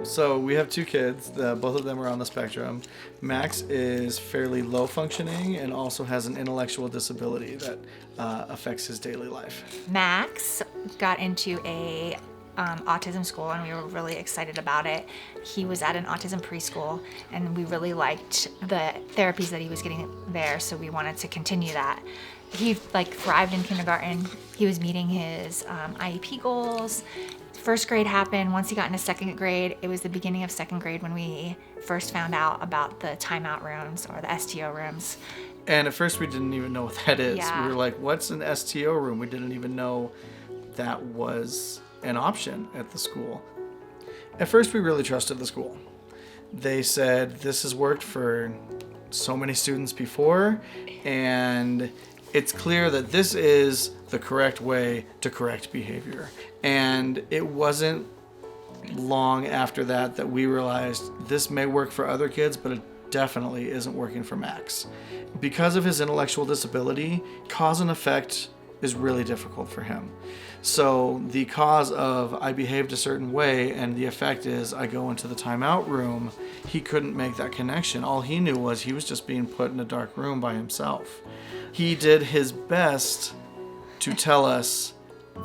So we have two kids. Both of them are on the spectrum. Max is fairly low functioning and also has an intellectual disability that affects his daily life. Max got into a autism school, and we were really excited about it. He was at an autism preschool, and we really liked the therapies that he was getting there, so we wanted to continue that. He thrived in kindergarten. He was meeting his IEP goals. First grade happened. Once he got into second grade, it was the beginning of second grade when we first found out about the timeout rooms, or the STO rooms. And at first we didn't even know what that is. Yeah. We were like, what's an STO room? We didn't even know that was an option at the school. At first we really trusted the school. They said this has worked for so many students before, and it's clear that this is the correct way to correct behavior. And it wasn't long after that we realized this may work for other kids, but it definitely isn't working for Max. Because of his intellectual disability, cause and effect is really difficult for him. So the cause of I behaved a certain way and the effect is I go into the timeout room, he couldn't make that connection. All he knew was he was just being put in a dark room by himself. He did his best to tell us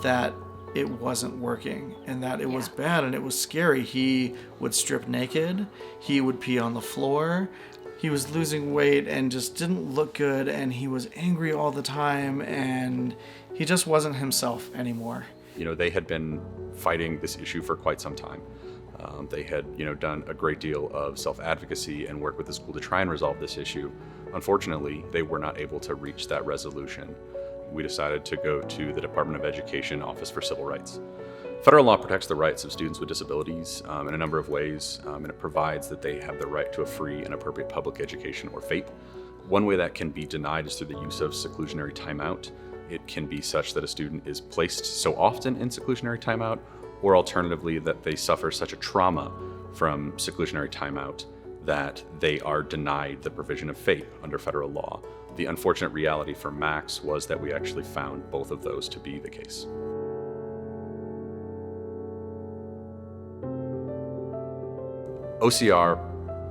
that it wasn't working and that it was bad and it was scary. He would strip naked, he would pee on the floor, he was losing weight and just didn't look good, and he was angry all the time, and he just wasn't himself anymore. They had been fighting this issue for quite some time. They had, done a great deal of self-advocacy and work with the school to try and resolve this issue. Unfortunately, they were not able to reach that resolution. We decided to go to the Department of Education Office for Civil Rights. Federal law protects the rights of students with disabilities in a number of ways, and it provides that they have the right to a free and appropriate public education, or FAPE. One way that can be denied is through the use of seclusionary timeout. It can be such that a student is placed so often in seclusionary timeout, or alternatively that they suffer such a trauma from seclusionary timeout that they are denied the provision of FAPE under federal law. The unfortunate reality for Max was that we actually found both of those to be the case. OCR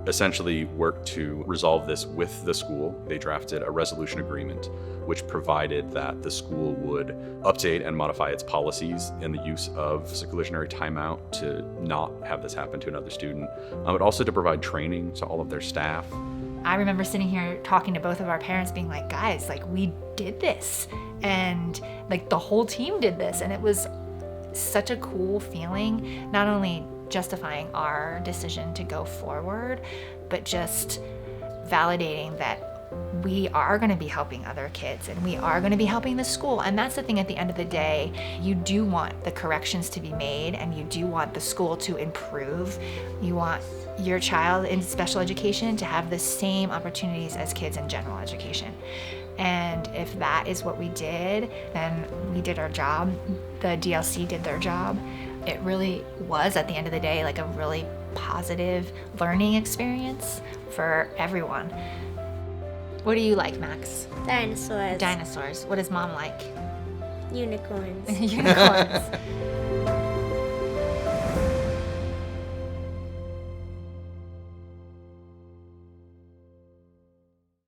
essentially worked to resolve this with the school. They drafted a resolution agreement which provided that the school would update and modify its policies in the use of seclusionary timeout to not have this happen to another student, but also to provide training to all of their staff. I remember sitting here talking to both of our parents being like, guys, we did this, and the whole team did this, and it was such a cool feeling, not only justifying our decision to go forward, but just validating that we are going to be helping other kids and we are going to be helping the school. And that's the thing, at the end of the day, you do want the corrections to be made and you do want the school to improve. You want your child in special education to have the same opportunities as kids in general education. And if that is what we did, then we did our job. The DLC did their job. It really was, at the end of the day, a really positive learning experience for everyone. What do you like, Max? Dinosaurs. Dinosaurs. What does Mom like? Unicorns. Unicorns.